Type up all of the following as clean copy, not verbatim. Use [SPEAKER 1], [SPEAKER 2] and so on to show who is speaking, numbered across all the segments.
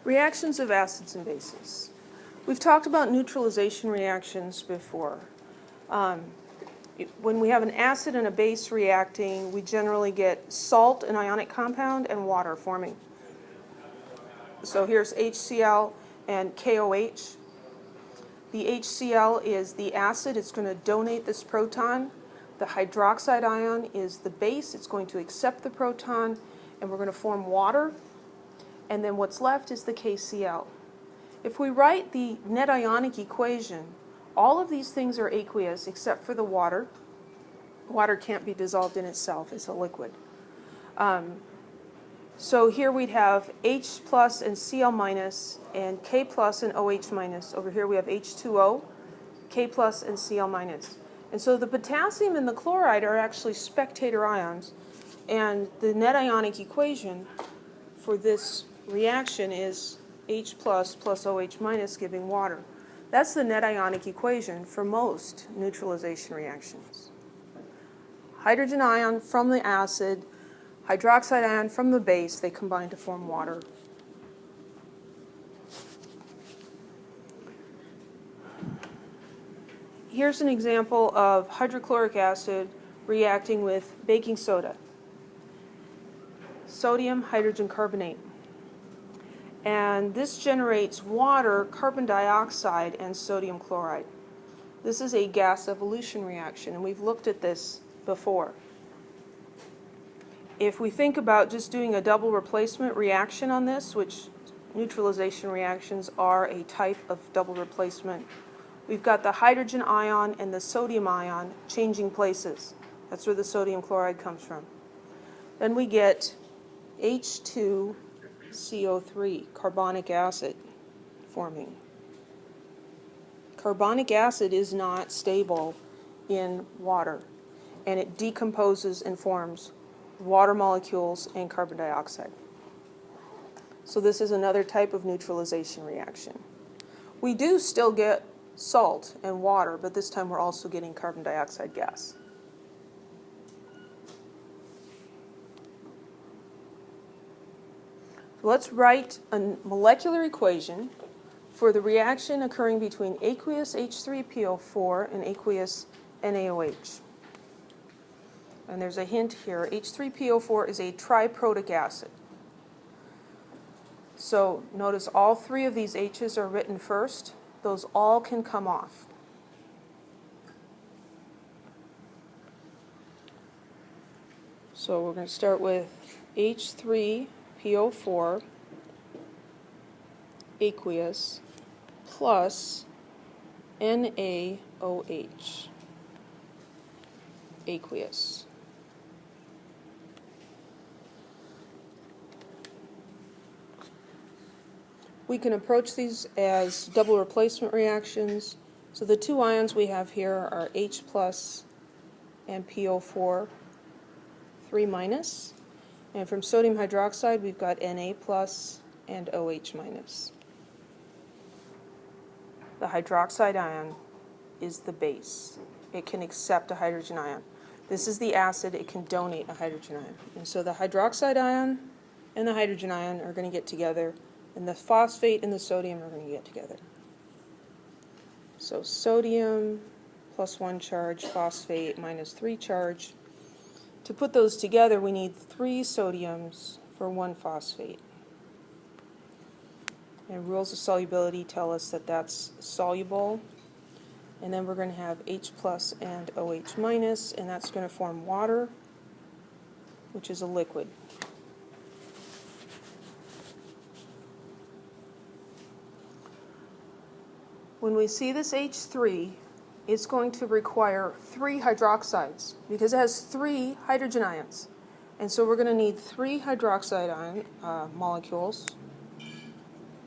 [SPEAKER 1] Reactions of acids and bases. We've talked about neutralization reactions before. When we have an acid and a base reacting, we generally get salt, an ionic compound, and water forming. So here's HCl and KOH. The HCl is the acid. It's going to donate this proton. The hydroxide ion is the base. It's going to accept the proton, and we're going to form water. And then what's left is the KCl. If we write the net ionic equation, all of these things are aqueous except for the water. Water can't be dissolved in itself. It's a liquid. So here we'd have H plus and Cl minus and K plus and OH minus. Over here we have H2O, K plus and Cl minus. And so the potassium and the chloride are actually spectator ions. And the net ionic equation for this reaction is H plus plus OH minus giving water. That's the net ionic equation for most neutralization reactions. Hydrogen ion from the acid, hydroxide ion from the base, they combine to form water. Here's an example of hydrochloric acid reacting with baking soda. Sodium hydrogen carbonate. And this generates water, carbon dioxide, and sodium chloride. This is a gas evolution reaction, and we've looked at this before. If we think about just doing a double replacement reaction on this, which neutralization reactions are a type of double replacement, we've got the hydrogen ion and the sodium ion changing places. That's where the sodium chloride comes from. Then we get H2CO3, carbonic acid, forming. Carbonic acid is not stable in water, and it decomposes and forms water molecules and carbon dioxide. So this is another type of neutralization reaction. We do still get salt and water, but this time we're also getting carbon dioxide gas. Let's write a molecular equation for the reaction occurring between aqueous H3PO4 and aqueous NaOH. And there's a hint here. H3PO4 is a triprotic acid. So notice all three of these H's are written first. Those all can come off. So we're going to start with H3PO4 aqueous plus NaOH aqueous. We can approach these as double replacement reactions. So the two ions we have here are H plus and PO4, 3 minus. And from sodium hydroxide, we've got Na plus and OH minus. The hydroxide ion is the base. It can accept a hydrogen ion. This is the acid. It can donate a hydrogen ion. And so the hydroxide ion and the hydrogen ion are going to get together, and the phosphate and the sodium are going to get together. So sodium plus 1 charge, phosphate minus 3 charge. To put those together, we need 3 sodiums for 1 phosphate. And rules of solubility tell us that that's soluble. And then we're going to have H plus and OH minus, and that's going to form water, which is a liquid. When we see this H3, it's going to require 3 hydroxides because it has 3 hydrogen ions. And so we're going to need 3 hydroxide ion molecules,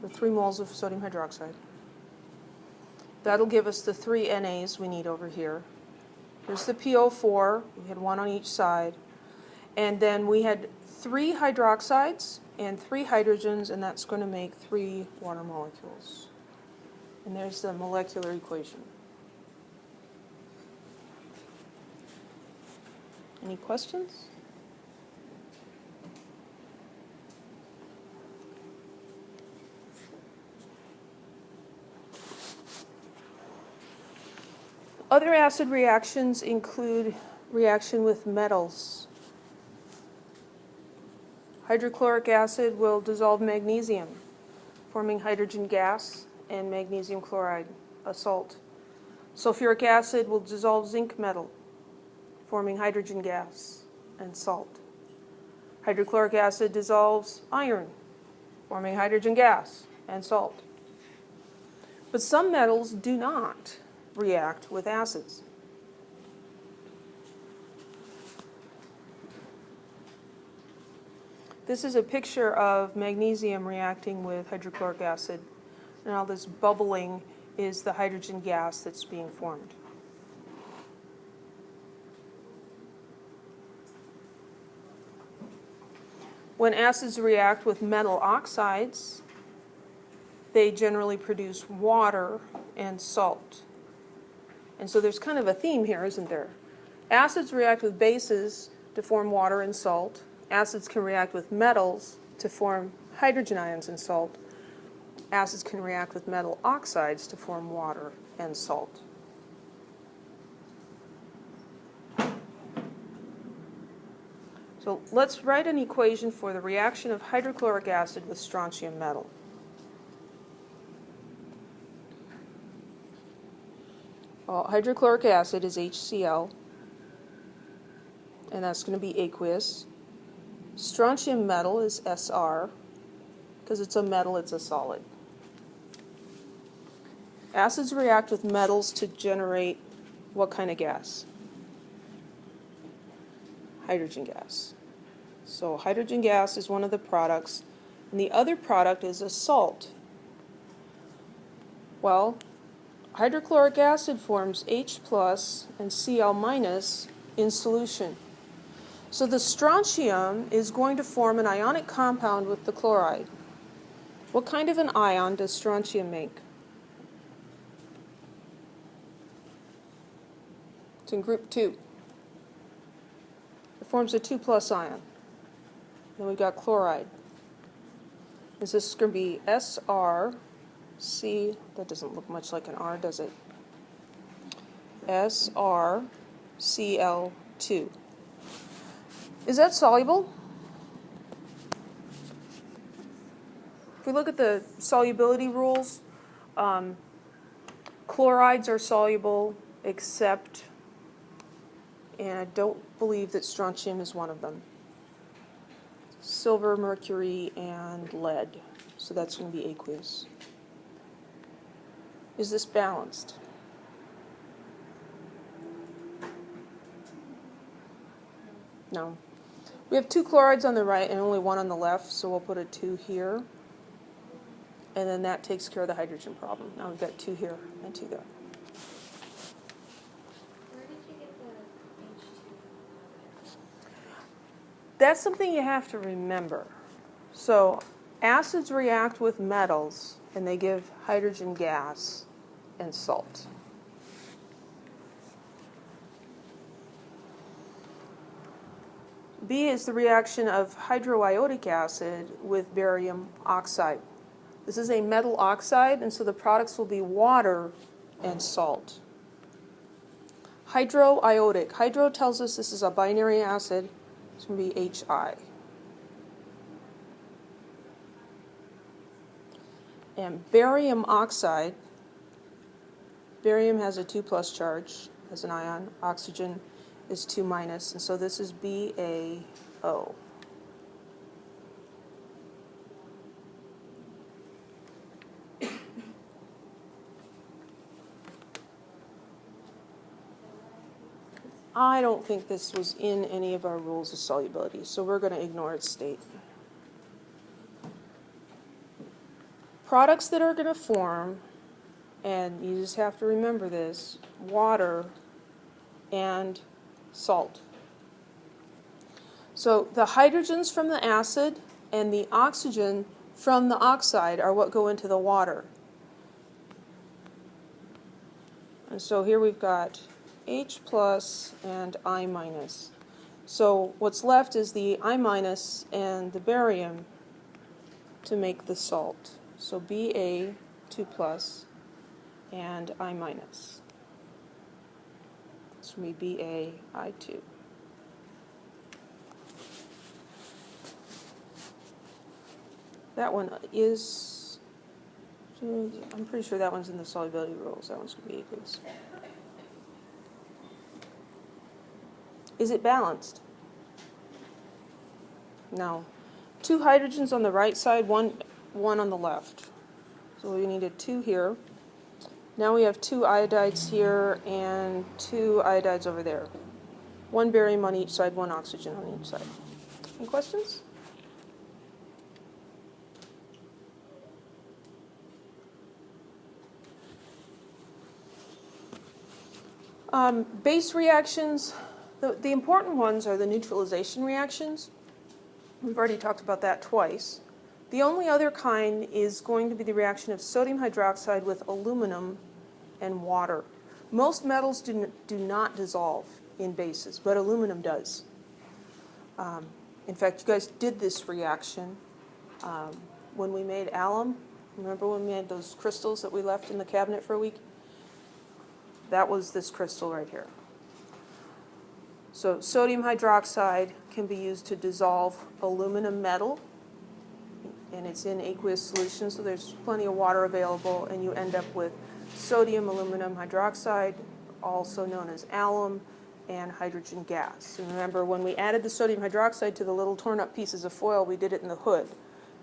[SPEAKER 1] or 3 moles of sodium hydroxide. That'll give us the 3 NAs we need over here. Here's the PO4. We had 1 on each side. And then we had 3 hydroxides and 3 hydrogens, and that's going to make 3 water molecules. And there's the molecular equation. Any questions? Other acid reactions include reaction with metals. Hydrochloric acid will dissolve magnesium, forming hydrogen gas and magnesium chloride, a salt. Sulfuric acid will dissolve zinc metal, forming hydrogen gas and salt. Hydrochloric acid dissolves iron, forming hydrogen gas and salt. But some metals do not react with acids. This is a picture of magnesium reacting with hydrochloric acid, and all this bubbling is the hydrogen gas that's being formed. When acids react with metal oxides, they generally produce water and salt. And so there's kind of a theme here, isn't there? Acids react with bases to form water and salt. Acids can react with metals to form hydrogen ions and salt. Acids can react with metal oxides to form water and salt. So let's write an equation for the reaction of hydrochloric acid with strontium metal. Well, hydrochloric acid is HCl, and that's going to be aqueous. Strontium metal is Sr. Because it's a metal, it's a solid. Acids react with metals to generate what kind of gas? Hydrogen gas. So hydrogen gas is one of the products, and the other product is a salt. Well, hydrochloric acid forms H plus and Cl minus in solution. So the strontium is going to form an ionic compound with the chloride. What kind of an ion does strontium make? It's in group 2. It forms a 2+ ion. Then we've got chloride. This is going to be SrC. That doesn't look much like an R, does it? SrCl2. Is that soluble? If we look at the solubility rules, chlorides are soluble except, and I don't believe that strontium is one of them. Silver, mercury, and lead. So that's going to be aqueous. Is this balanced? No. We have 2 chlorides on the right and only 1 on the left, so we'll put a 2 here. And then that takes care of the hydrogen problem. Now we've got 2 here and 2 there.
[SPEAKER 2] Where did you get the H2?
[SPEAKER 1] That's something you have to remember. So acids react with metals, and they give hydrogen gas and salt. B is the reaction of hydroiodic acid with barium oxide. This is a metal oxide, and so the products will be water and salt. Hydroiodic. Hydro tells us this is a binary acid. It's going to be Hi. And barium oxide. Barium has a 2+ charge as an ion. Oxygen is 2-, and so this is BaO. I don't think this was in any of our rules of solubility, so we're going to ignore its state. Products that are going to form, and you just have to remember this, water and salt. So the hydrogens from the acid and the oxygen from the oxide are what go into the water. And so here we've got H+ and I-. So what's left is the I- and the barium to make the salt. So Ba 2+ and I-. It's going to be BaI2. That one is, I'm pretty sure that one's in the solubility rules. That one's going to be aqueous. Is it balanced? No. 2 hydrogens on the right side, one on the left. So we needed 2 here. Now we have 2 iodides here and 2 iodides over there. 1 barium on each side, 1 oxygen on each side. Any questions? Base reactions, the important ones are the neutralization reactions. We've already talked about that twice. The only other kind is going to be the reaction of sodium hydroxide with aluminum and water. Most metals do not dissolve in bases, but aluminum does. In fact, you guys did this reaction when we made alum. Remember when we had those crystals that we left in the cabinet for a week? That was this crystal right here. So sodium hydroxide can be used to dissolve aluminum metal, and it's in aqueous solution, so there's plenty of water available, and you end up with sodium aluminum hydroxide, also known as alum, and hydrogen gas. And remember, when we added the sodium hydroxide to the little torn up pieces of foil, we did it in the hood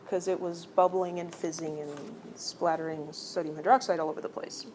[SPEAKER 1] because it was bubbling and fizzing and splattering sodium hydroxide all over the place.